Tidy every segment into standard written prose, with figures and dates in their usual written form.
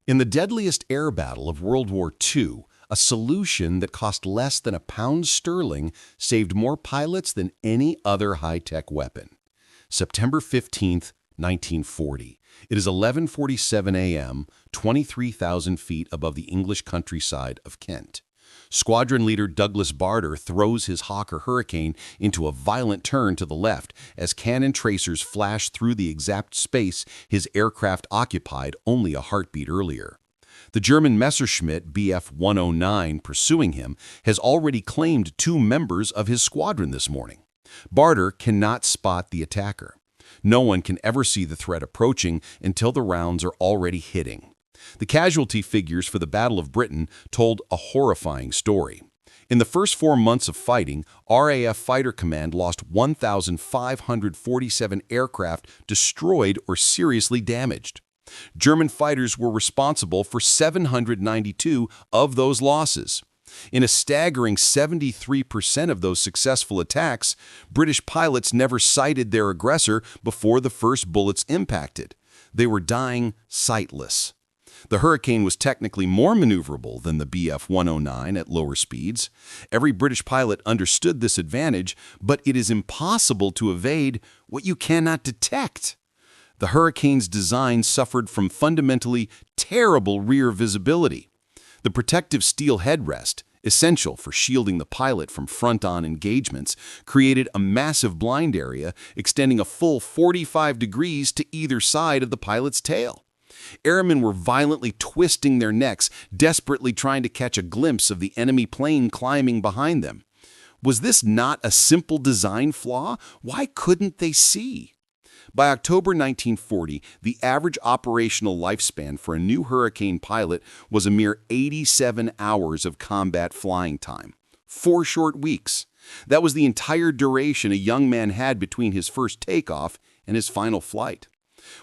In the deadliest air battle of World War II, a solution that cost less than £1 saved more pilots than any other high-tech weapon. September 15th, 1940. It is 11:47 a.m., 23,000 feet above the English countryside of Kent. Squadron leader Douglas Barter throws his Hawker Hurricane into a violent turn to the left as cannon tracers flash through the exact space his aircraft occupied only a heartbeat earlier. The German Messerschmitt Bf 109 pursuing him has already claimed 2 members of his squadron this morning. Barter cannot spot the attacker. No one can ever see the threat approaching until the rounds are already hitting. The casualty figures for the Battle of Britain told a horrifying story. In the first 4 months of fighting, RAF Fighter Command lost 1,547 aircraft destroyed or seriously damaged. German fighters were responsible for 792 of those losses. In a staggering 73% of those successful attacks, British pilots never sighted their aggressor before the first bullets impacted. They were dying sightless. The Hurricane was technically more maneuverable than the Bf 109 at lower speeds. Every British pilot understood this advantage, but it is impossible to evade what you cannot detect. The Hurricane's design suffered from fundamentally terrible rear visibility. The protective steel headrest, essential for shielding the pilot from front-on engagements, created a massive blind area extending a full 45 degrees to either side of the pilot's tail. Airmen were violently twisting their necks, desperately trying to catch a glimpse of the enemy plane climbing behind them. Was this not a simple design flaw? Why couldn't they see? By October 1940, the average operational lifespan for a new Hurricane pilot was a mere 87 hours of combat flying time. 4 short weeks. That was the entire duration a young man had between his first takeoff and his final flight.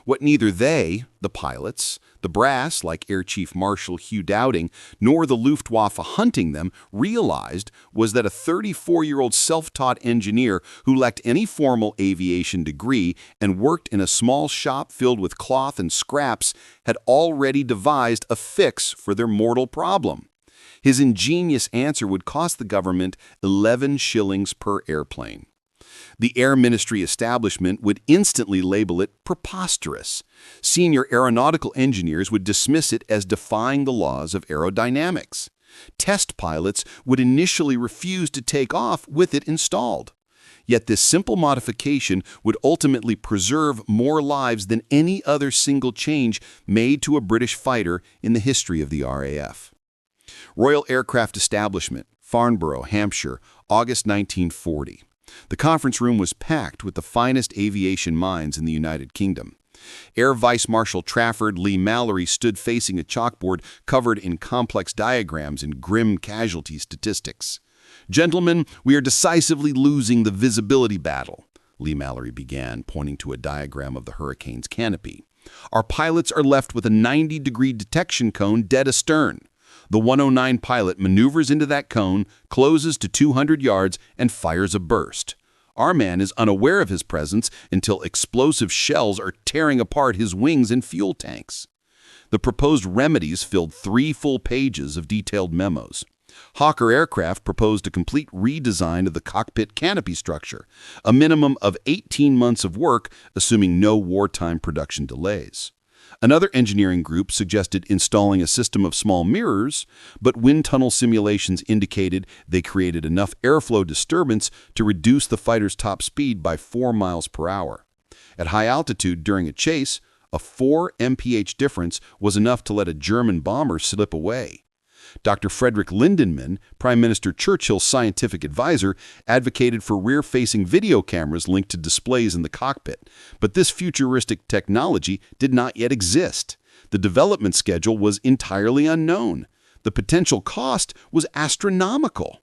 What neither they, the pilots, the brass like Air Chief Marshal Hugh Dowding, nor the Luftwaffe hunting them realized was that a 34-year-old self-taught engineer who lacked any formal aviation degree and worked in a small shop filled with cloth and scraps had already devised a fix for their mortal problem. His ingenious answer would cost the government 11 shillings per airplane. The Air Ministry establishment would instantly label it preposterous. Senior aeronautical engineers would dismiss it as defying the laws of aerodynamics. Test pilots would initially refuse to take off with it installed. Yet this simple modification would ultimately preserve more lives than any other single change made to a British fighter in the history of the RAF. Royal Aircraft Establishment, Farnborough, Hampshire, August 1940. The conference room was packed with the finest aviation minds in the United Kingdom. Air Vice Marshal Trafford Lee Mallory stood facing a chalkboard covered in complex diagrams and grim casualty statistics. "Gentlemen, we are decisively losing the visibility battle," Lee Mallory began, pointing to a diagram of the Hurricane's canopy. "Our pilots are left with a 90-degree detection cone dead astern. The 109 pilot maneuvers into that cone, closes to 200 yards, and fires a burst. Our man is unaware of his presence until explosive shells are tearing apart his wings and fuel tanks." The proposed remedies filled 3 full pages of detailed memos. Hawker Aircraft proposed a complete redesign of the cockpit canopy structure, a minimum of 18 months of work, assuming no wartime production delays. Another engineering group suggested installing a system of small mirrors, but wind tunnel simulations indicated they created enough airflow disturbance to reduce the fighter's top speed by 4 miles per hour. At high altitude during a chase, a 4 mph difference was enough to let a German bomber slip away. Dr. Frederick Lindenmann, Prime Minister Churchill's scientific advisor, advocated for rear-facing video cameras linked to displays in the cockpit, but this futuristic technology did not yet exist. The development schedule was entirely unknown. The potential cost was astronomical.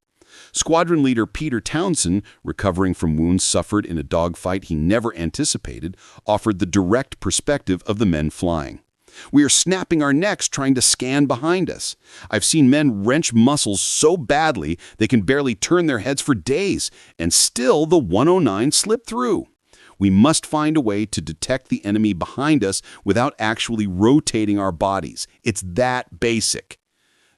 Squadron leader Peter Townsend, recovering from wounds suffered in a dogfight he never anticipated, offered the direct perspective of the men flying. "We are snapping our necks trying to scan behind us. I've seen men wrench muscles so badly they can barely turn their heads for days, and still the 109 slipped through. We must find a way to detect the enemy behind us without actually rotating our bodies. It's that basic.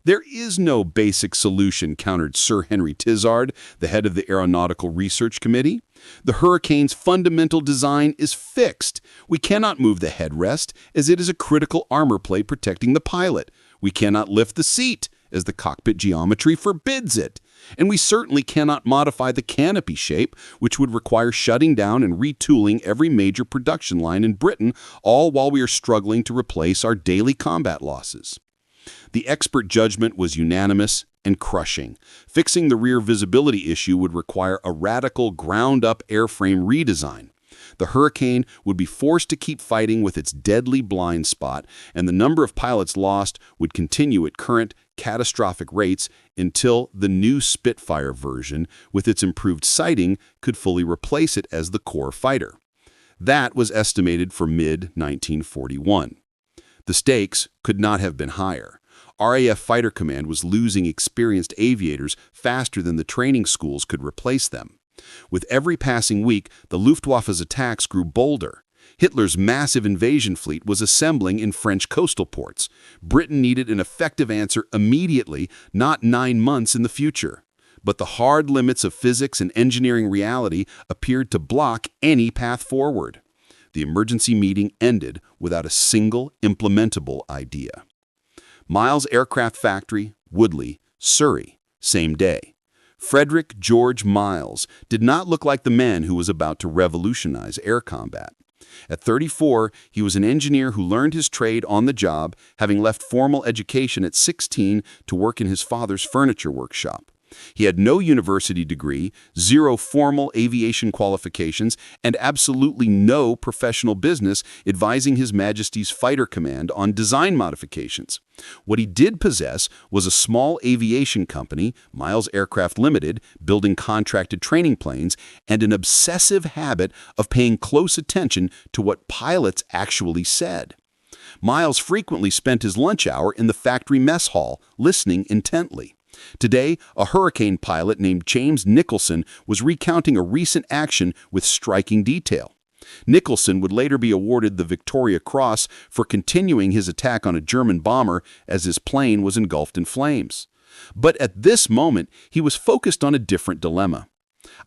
There is no basic solution, countered Sir Henry Tizard, the head of the Aeronautical Research Committee. The Hurricane's fundamental design is fixed. We cannot move the headrest, as it is a critical armor plate protecting the pilot. We cannot lift the seat, as the cockpit geometry forbids it. And we certainly cannot modify the canopy shape, which would require shutting down and retooling every major production line in Britain, all while we are struggling to replace our daily combat losses. The expert judgment was unanimous and crushing. Fixing the rear visibility issue would require a radical ground-up airframe redesign. The Hurricane would be forced to keep fighting with its deadly blind spot, and the number of pilots lost would continue at current catastrophic rates until the new Spitfire version, with its improved sighting, could fully replace it as the core fighter. That was estimated for mid-1941. The stakes could not have been higher. RAF Fighter Command was losing experienced aviators faster than the training schools could replace them. With every passing week, the Luftwaffe's attacks grew bolder. Hitler's massive invasion fleet was assembling in French coastal ports. Britain needed an effective answer immediately, not 9 months in the future. But the hard limits of physics and engineering reality appeared to block any path forward. The emergency meeting ended without a single implementable idea. Miles Aircraft Factory, Woodley, Surrey, same day. Frederick George Miles did not look like the man who was about to revolutionize air combat. At 34, he was an engineer who learned his trade on the job, having left formal education at 16 to work in his father's furniture workshop. He had no university degree, 0 formal aviation qualifications, and absolutely no professional business advising His Majesty's Fighter Command on design modifications. What he did possess was a small aviation company, Miles Aircraft Limited, building contracted training planes, and an obsessive habit of paying close attention to what pilots actually said. Miles frequently spent his lunch hour in the factory mess hall, listening intently. Today, a Hurricane pilot named James Nicholson was recounting a recent action with striking detail. Nicholson would later be awarded the Victoria Cross for continuing his attack on a German bomber as his plane was engulfed in flames. But at this moment, he was focused on a different dilemma.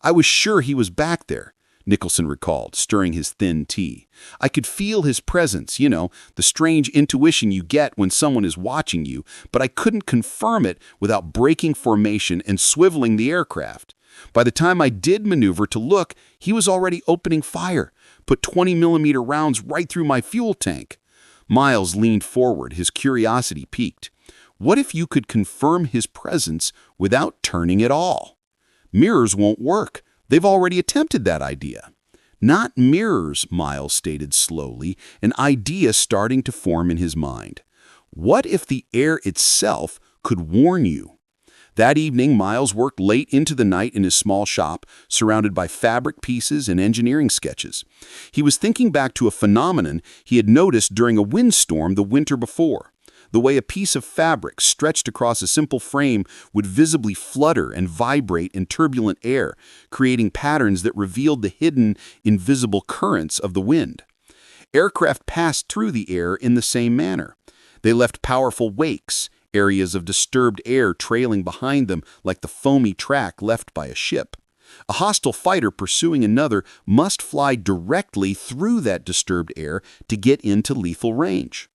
"I was sure he was back there," Nicholson recalled, stirring his thin tea. "I could feel his presence, the strange intuition you get when someone is watching you, but I couldn't confirm it without breaking formation and swiveling the aircraft. By the time I did maneuver to look, he was already opening fire, put 20mm rounds right through my fuel tank." Miles leaned forward, his curiosity piqued. What if you could confirm his presence without turning at all? Mirrors won't work. They've already attempted that idea. Not mirrors, Miles stated slowly, an idea starting to form in his mind. What if the air itself could warn you? That evening, Miles worked late into the night in his small shop, surrounded by fabric pieces and engineering sketches. He was thinking back to a phenomenon he had noticed during a windstorm the winter before. The way a piece of fabric stretched across a simple frame would visibly flutter and vibrate in turbulent air, creating patterns that revealed the hidden, invisible currents of the wind. Aircraft passed through the air in the same manner. They left powerful wakes, areas of disturbed air trailing behind them like the foamy track left by a ship. A hostile fighter pursuing another must fly directly through that disturbed air to get into lethal range.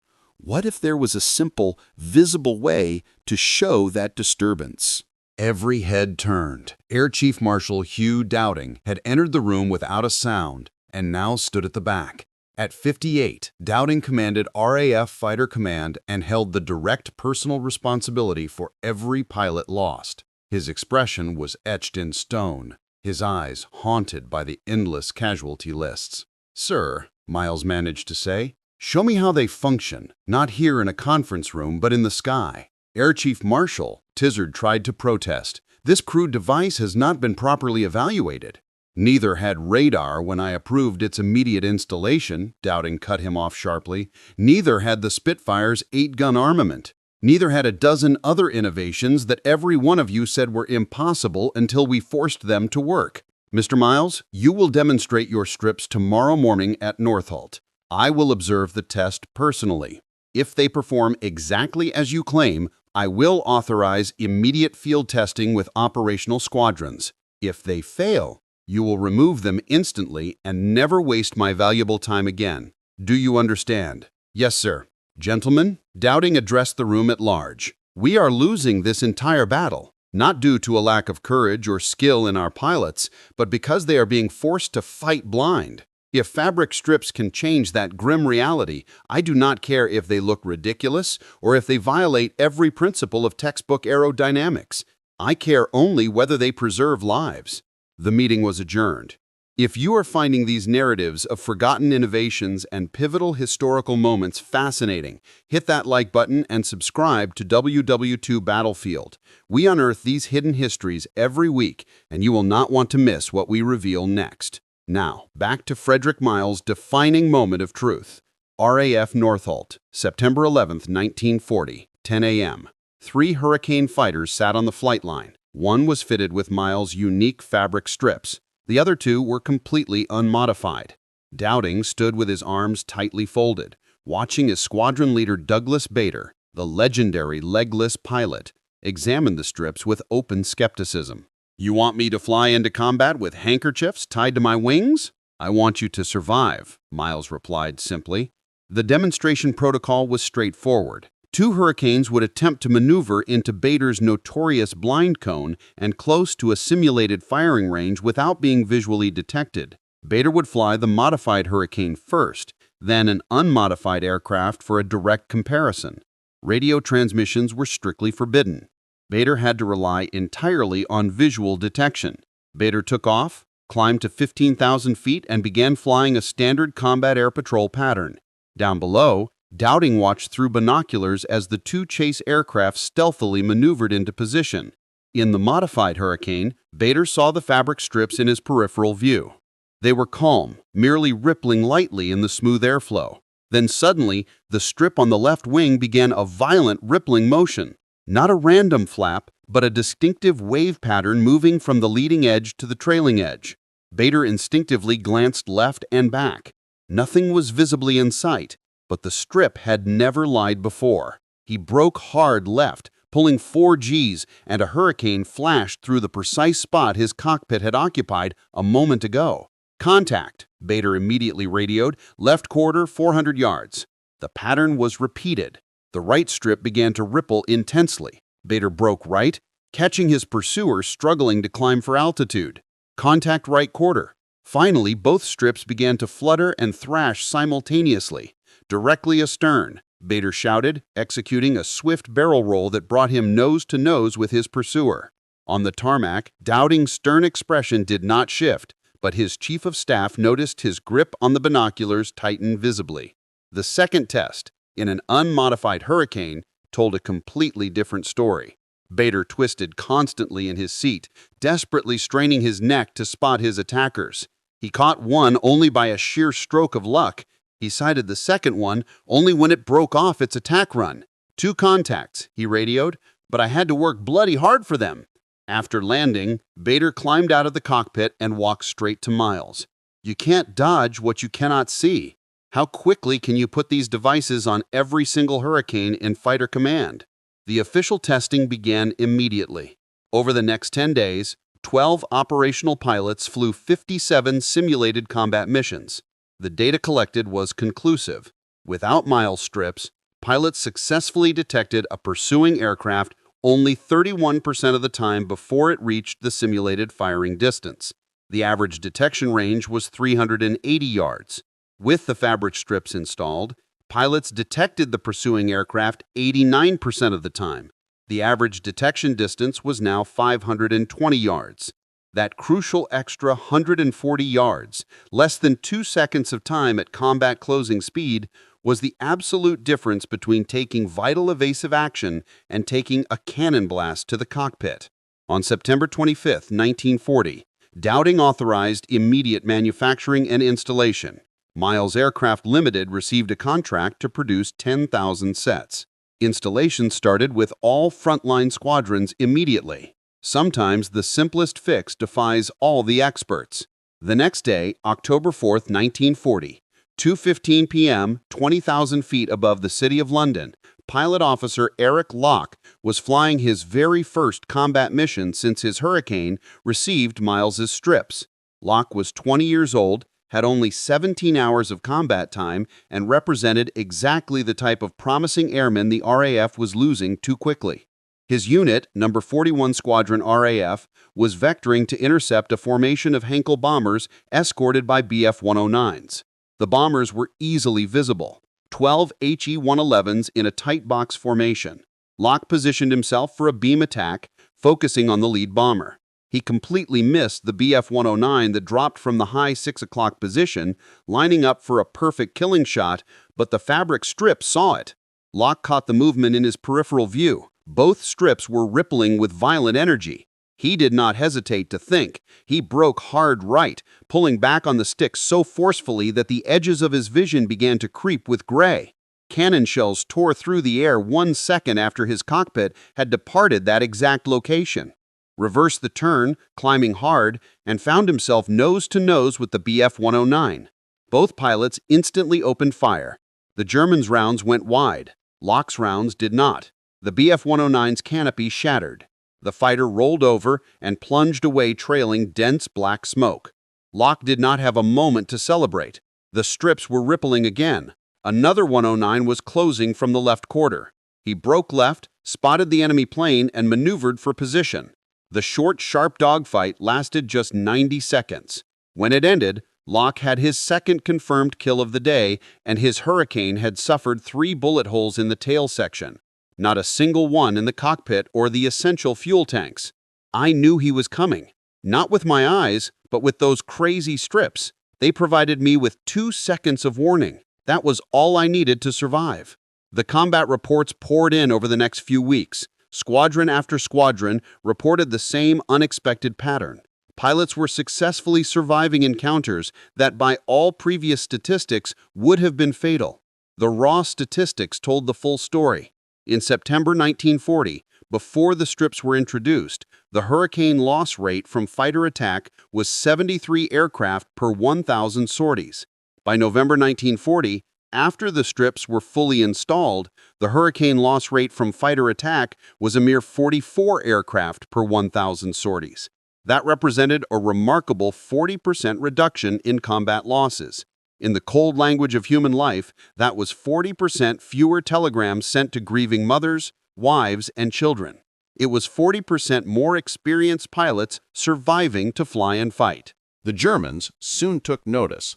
What if there was a simple, visible way to show that disturbance? Every head turned. Air Chief Marshal Hugh Dowding had entered the room without a sound and now stood at the back. At 58, Dowding commanded RAF Fighter Command and held the direct personal responsibility for every pilot lost. His expression was etched in stone, his eyes haunted by the endless casualty lists. "Sir," Miles managed to say, "show me how they function, not here in a conference room, but in the sky." "Air Chief Marshal," Tizard tried to protest, "this crude device has not been properly evaluated." "Neither had radar when I approved its immediate installation," Dowding cut him off sharply. "Neither had the Spitfire's 8-gun armament. Neither had a dozen other innovations that every one of you said were impossible until we forced them to work." Mr. Miles, you will demonstrate your strips tomorrow morning at Northolt. I will observe the test personally. If they perform exactly as you claim, I will authorize immediate field testing with operational squadrons. If they fail, you will remove them instantly and never waste my valuable time again. Do you understand? Yes, sir. Gentlemen, Dowding addressed the room at large. We are losing this entire battle, not due to a lack of courage or skill in our pilots, but because they are being forced to fight blind. If fabric strips can change that grim reality, I do not care if they look ridiculous or if they violate every principle of textbook aerodynamics. I care only whether they preserve lives. The meeting was adjourned. If you are finding these narratives of forgotten innovations and pivotal historical moments fascinating, hit that like button and subscribe to WWII Battlefield. We unearth these hidden histories every week, and you will not want to miss what we reveal next. Now, back to Frederick Miles' defining moment of truth. RAF Northolt, September 11, 1940, 10 a.m. 3 Hurricane fighters sat on the flight line. One was fitted with Miles' unique fabric strips. The other 2 were completely unmodified. Dowding stood with his arms tightly folded, watching his squadron leader Douglas Bader, the legendary legless pilot, examine the strips with open skepticism. You want me to fly into combat with handkerchiefs tied to my wings? I want you to survive, Miles replied simply. The demonstration protocol was straightforward. 2 Hurricanes would attempt to maneuver into Bader's notorious blind cone and close to a simulated firing range without being visually detected. Bader would fly the modified Hurricane first, then an unmodified aircraft for a direct comparison. Radio transmissions were strictly forbidden. Bader had to rely entirely on visual detection. Bader took off, climbed to 15,000 feet, and began flying a standard combat air patrol pattern. Down below, Dowding watched through binoculars as the 2 chase aircraft stealthily maneuvered into position. In the modified Hurricane, Bader saw the fabric strips in his peripheral view. They were calm, merely rippling lightly in the smooth airflow. Then suddenly, the strip on the left wing began a violent rippling motion. Not a random flap, but a distinctive wave pattern moving from the leading edge to the trailing edge. Bader instinctively glanced left and back. Nothing was visibly in sight, but the strip had never lied before. He broke hard left, pulling 4 Gs, and a Hurricane flashed through the precise spot his cockpit had occupied a moment ago. Contact, Bader immediately radioed, left quarter 400 yards. The pattern was repeated. The right strip began to ripple intensely. Bader broke right, catching his pursuer struggling to climb for altitude. Contact right quarter. Finally, both strips began to flutter and thrash simultaneously. Directly astern, Bader shouted, executing a swift barrel roll that brought him nose to nose with his pursuer. On the tarmac, Dowding's stern expression did not shift, but his chief of staff noticed his grip on the binoculars tighten visibly. The second test, in an unmodified Hurricane, told a completely different story. Bader twisted constantly in his seat, desperately straining his neck to spot his attackers. He caught one only by a sheer stroke of luck. He sighted the second one only when it broke off its attack run. 2 contacts, he radioed, but I had to work bloody hard for them. After landing, Bader climbed out of the cockpit and walked straight to Miles. You can't dodge what you cannot see. How quickly can you put these devices on every single Hurricane in fighter command? The official testing began immediately. Over the next 10 days, 12 operational pilots flew 57 simulated combat missions. The data collected was conclusive. Without Miles strips, pilots successfully detected a pursuing aircraft only 31% of the time before it reached the simulated firing distance. The average detection range was 380 yards. With the fabric strips installed, pilots detected the pursuing aircraft 89% of the time. The average detection distance was now 520 yards. That crucial extra 140 yards, less than 2 seconds of time at combat closing speed, was the absolute difference between taking vital evasive action and taking a cannon blast to the cockpit. On September 25, 1940, Dowding authorized immediate manufacturing and installation. Miles Aircraft Limited received a contract to produce 10,000 sets. Installation started with all frontline squadrons immediately. Sometimes the simplest fix defies all the experts. The next day, October 4th, 1940, 2:15 p.m., 20,000 feet above the City of London, pilot officer Eric Locke was flying his very first combat mission since his Hurricane received Miles's strips. Locke was 20 years old, had only 17 hours of combat time, and represented exactly the type of promising airman the RAF was losing too quickly. His unit, No. 41 Squadron RAF, was vectoring to intercept a formation of Heinkel bombers escorted by Bf-109s. The bombers were easily visible, 12 HE-111s in a tight box formation. Locke positioned himself for a beam attack, focusing on the lead bomber. He completely missed the Bf-109 that dropped from the high 6 o'clock position, lining up for a perfect killing shot, but the fabric strip saw it. Locke caught the movement in his peripheral view. Both strips were rippling with violent energy. He did not hesitate to think. He broke hard right, pulling back on the stick so forcefully that the edges of his vision began to creep with gray. Cannon shells tore through the air 1 second after his cockpit had departed that exact location. Reversed the turn, climbing hard, and found himself nose to nose with the Bf-109. Both pilots instantly opened fire. The Germans' rounds went wide. Locke's rounds did not. The Bf-109's canopy shattered. The fighter rolled over and plunged away trailing dense black smoke. Locke did not have a moment to celebrate. The strips were rippling again. Another 109 was closing from the left quarter. He broke left, spotted the enemy plane, and maneuvered for position. The short, sharp dogfight lasted just 90 seconds. When it ended, Locke had his second confirmed kill of the day, and his Hurricane had suffered 3 bullet holes in the tail section. Not a single one in the cockpit or the essential fuel tanks. I knew he was coming. Not with my eyes, but with those crazy strips. They provided me with 2 seconds of warning. That was all I needed to survive. The combat reports poured in over the next few weeks. Squadron after squadron reported the same unexpected pattern. Pilots were successfully surviving encounters that by all previous statistics would have been fatal. The raw statistics told the full story. In September 1940, before the strips were introduced, the Hurricane loss rate from fighter attack was 73 aircraft per 1,000 sorties. By November 1940, after the strips were fully installed, the Hurricane loss rate from fighter attack was a mere 44 aircraft per 1,000 sorties. That represented a remarkable 40% reduction in combat losses. In the cold language of human life, that was 40% fewer telegrams sent to grieving mothers, wives, and children. It was 40% more experienced pilots surviving to fly and fight. The Germans soon took notice.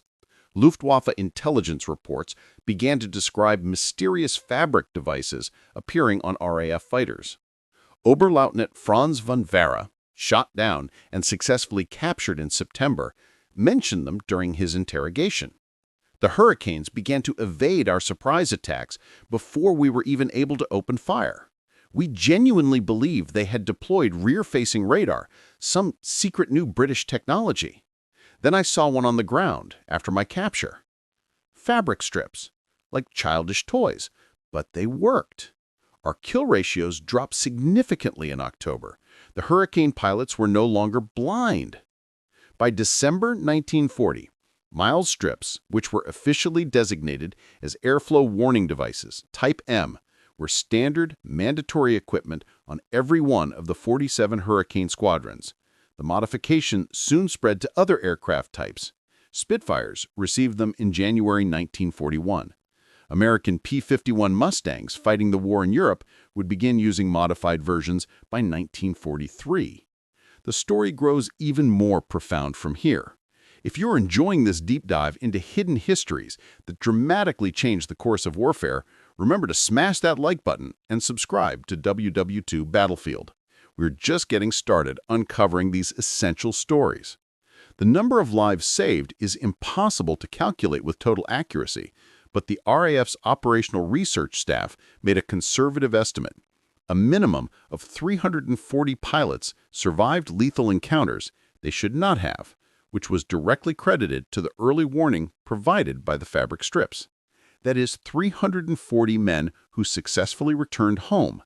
Luftwaffe intelligence reports began to describe mysterious fabric devices appearing on RAF fighters. Oberleutnant Franz von Vera, shot down and successfully captured in September, mentioned them during his interrogation. The Hurricanes began to evade our surprise attacks before we were even able to open fire. We genuinely believed they had deployed rear-facing radar, some secret new British technology. Then I saw one on the ground after my capture. Fabric strips, like childish toys, but they worked. Our kill ratios dropped significantly in October. The Hurricane pilots were no longer blind. By December 1940, Miles strips, which were officially designated as airflow warning devices, Type M, were standard, mandatory equipment on every one of the 47 Hurricane squadrons. The modification soon spread to other aircraft types. Spitfires received them in January 1941. American P-51 Mustangs fighting the war in Europe would begin using modified versions by 1943. The story grows even more profound from here. If you're enjoying this deep dive into hidden histories that dramatically changed the course of warfare, remember to smash that like button and subscribe to WWII Battlefield. We're just getting started uncovering these essential stories. The number of lives saved is impossible to calculate with total accuracy, but the RAF's operational research staff made a conservative estimate. A minimum of 340 pilots survived lethal encounters they should not have, which was directly credited to the early warning provided by the fabric strips. That is 340 men who successfully returned home.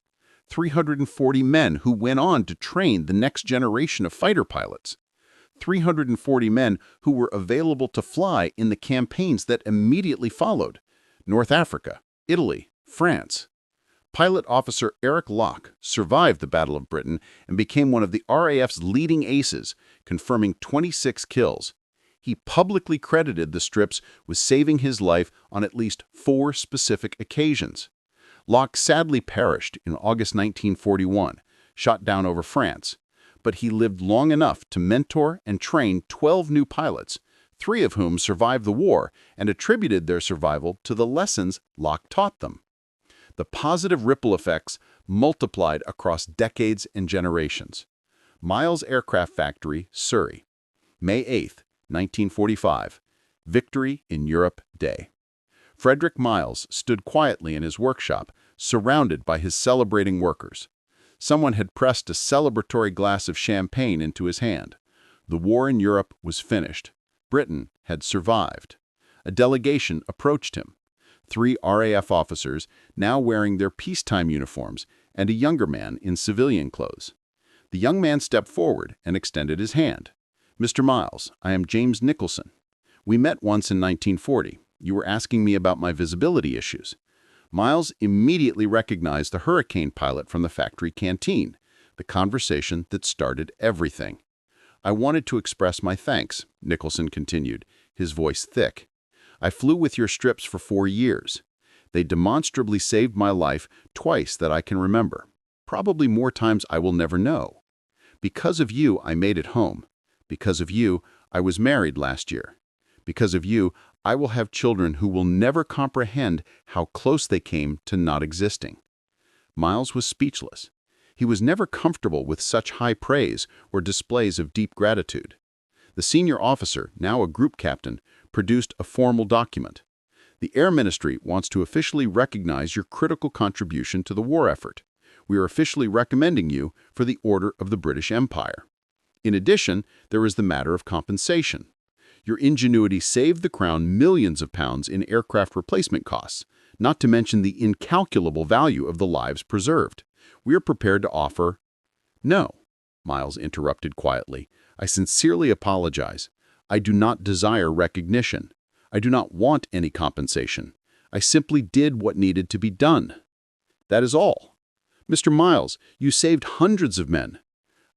340 men who went on to train the next generation of fighter pilots. 340 men who were available to fly in the campaigns that immediately followed: North Africa, Italy, France. Pilot officer Eric Locke survived the Battle of Britain and became one of the RAF's leading aces, confirming 26 kills. He publicly credited the strips with saving his life on at least 4 specific occasions. Locke sadly perished in August 1941, shot down over France, but he lived long enough to mentor and train 12 new pilots, 3 of whom survived the war and attributed their survival to the lessons Locke taught them. The positive ripple effects multiplied across decades and generations. Miles Aircraft Factory, Surrey. May 8, 1945. Victory in Europe Day. Frederick Miles stood quietly in his workshop, surrounded by his celebrating workers. Someone had pressed a celebratory glass of champagne into his hand. The war in Europe was finished. Britain had survived. A delegation approached him. 3 RAF officers, now wearing their peacetime uniforms, and a younger man in civilian clothes. The young man stepped forward and extended his hand. "Mr. Miles, I am James Nicholson. We met once in 1940. You were asking me about my visibility issues." Miles immediately recognized the Hurricane pilot from the factory canteen, the conversation that started everything. "I wanted to express my thanks," Nicholson continued, his voice thick. "I flew with your strips for 4 years. They demonstrably saved my life twice that I can remember. Probably more times I will never know. Because of you, I made it home. Because of you, I was married last year. Because of you, I will have children who will never comprehend how close they came to not existing." Miles was speechless. He was never comfortable with such high praise or displays of deep gratitude. The senior officer, now a group captain, produced a formal document. "The Air Ministry wants to officially recognize your critical contribution to the war effort. We are officially recommending you for the Order of the British Empire. In addition, there is the matter of compensation. Your ingenuity saved the Crown millions of pounds in aircraft replacement costs, not to mention the incalculable value of the lives preserved. We are prepared to offer—" "No," Miles interrupted quietly. "I sincerely apologize. I do not desire recognition. I do not want any compensation. I simply did what needed to be done. That is all. Mr. Miles, you saved hundreds of men.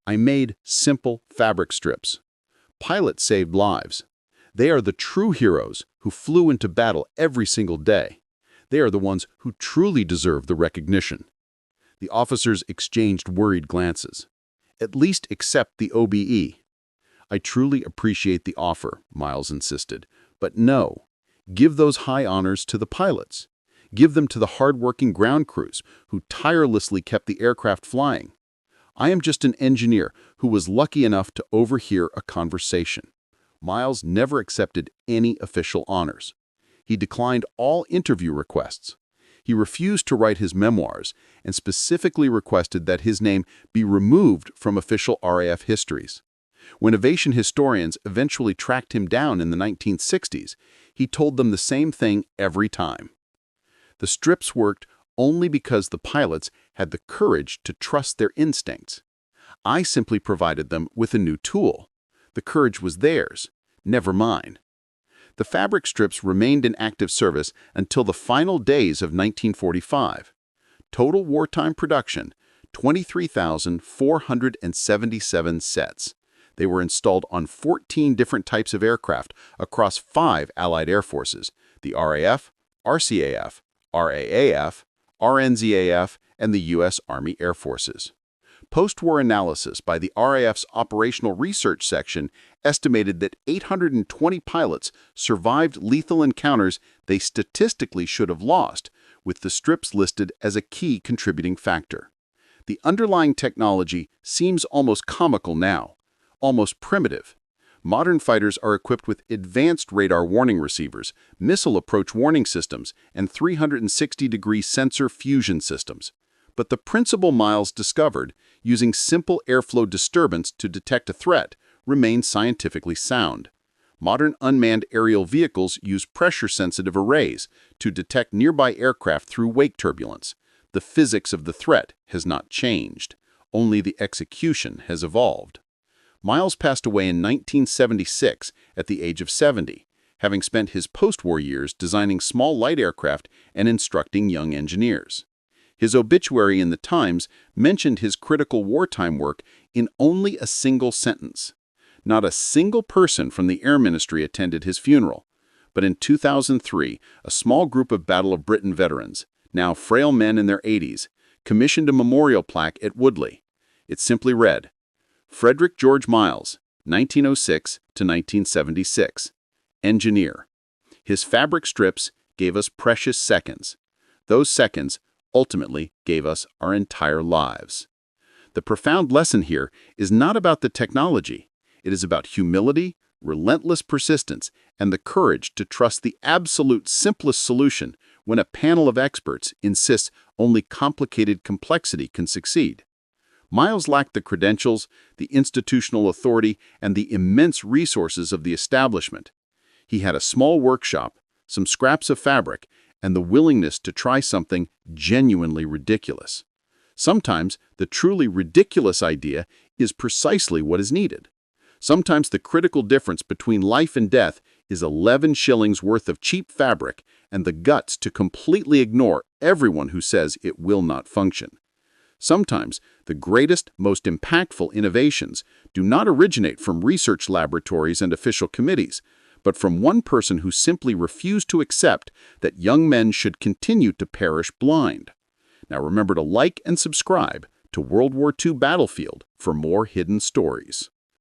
I made simple fabric strips. Pilots saved lives. They are the true heroes who flew into battle every single day. They are the ones who truly deserve the recognition." The officers exchanged worried glances. "At least accept the OBE." "I truly appreciate the offer," Miles insisted. "But no, give those high honors to the pilots. Give them to the hard-working ground crews who tirelessly kept the aircraft flying. I am just an engineer who was lucky enough to overhear a conversation." Miles never accepted any official honors. He declined all interview requests. He refused to write his memoirs and specifically requested that his name be removed from official RAF histories. When aviation historians eventually tracked him down in the 1960s, he told them the same thing every time. The strips worked only because the pilots had the courage to trust their instincts. I simply provided them with a new tool. The courage was theirs, never mine. The fabric strips remained in active service until the final days of 1945. Total wartime production, 23,477 sets. They were installed on 14 different types of aircraft across 5 Allied air forces: the RAF, RCAF, RAAF, RNZAF, and the U.S. Army Air Forces. Post-war analysis by the RAF's Operational Research Section estimated that 820 pilots survived lethal encounters they statistically should have lost, with the strips listed as a key contributing factor. The underlying technology seems almost comical now, almost primitive. Modern fighters are equipped with advanced radar warning receivers, missile approach warning systems, and 360-degree sensor fusion systems. But the principle Miles discovered, using simple airflow disturbance to detect a threat, remains scientifically sound. Modern unmanned aerial vehicles use pressure-sensitive arrays to detect nearby aircraft through wake turbulence. The physics of the threat has not changed. Only the execution has evolved. Miles passed away in 1976 at the age of 70, having spent his post-war years designing small light aircraft and instructing young engineers. His obituary in the Times mentioned his critical wartime work in only a single sentence. Not a single person from the Air Ministry attended his funeral. But in 2003, a small group of Battle of Britain veterans, now frail men in their 80s, commissioned a memorial plaque at Woodley. It simply read, Frederick George Miles, 1906 to 1976. Engineer. His fabric strips gave us precious seconds. Those seconds ultimately gave us our entire lives. The profound lesson here is not about the technology. It is about humility, relentless persistence, and the courage to trust the absolute simplest solution when a panel of experts insists only complicated complexity can succeed. Miles lacked the credentials, the institutional authority, and the immense resources of the establishment. He had a small workshop, some scraps of fabric, and the willingness to try something genuinely ridiculous. Sometimes the truly ridiculous idea is precisely what is needed. Sometimes the critical difference between life and death is 11 shillings worth of cheap fabric and the guts to completely ignore everyone who says it will not function. Sometimes the greatest, most impactful innovations do not originate from research laboratories and official committees, but from one person who simply refused to accept that young men should continue to perish blind. Now remember to like and subscribe to World War II Battlefield for more hidden stories.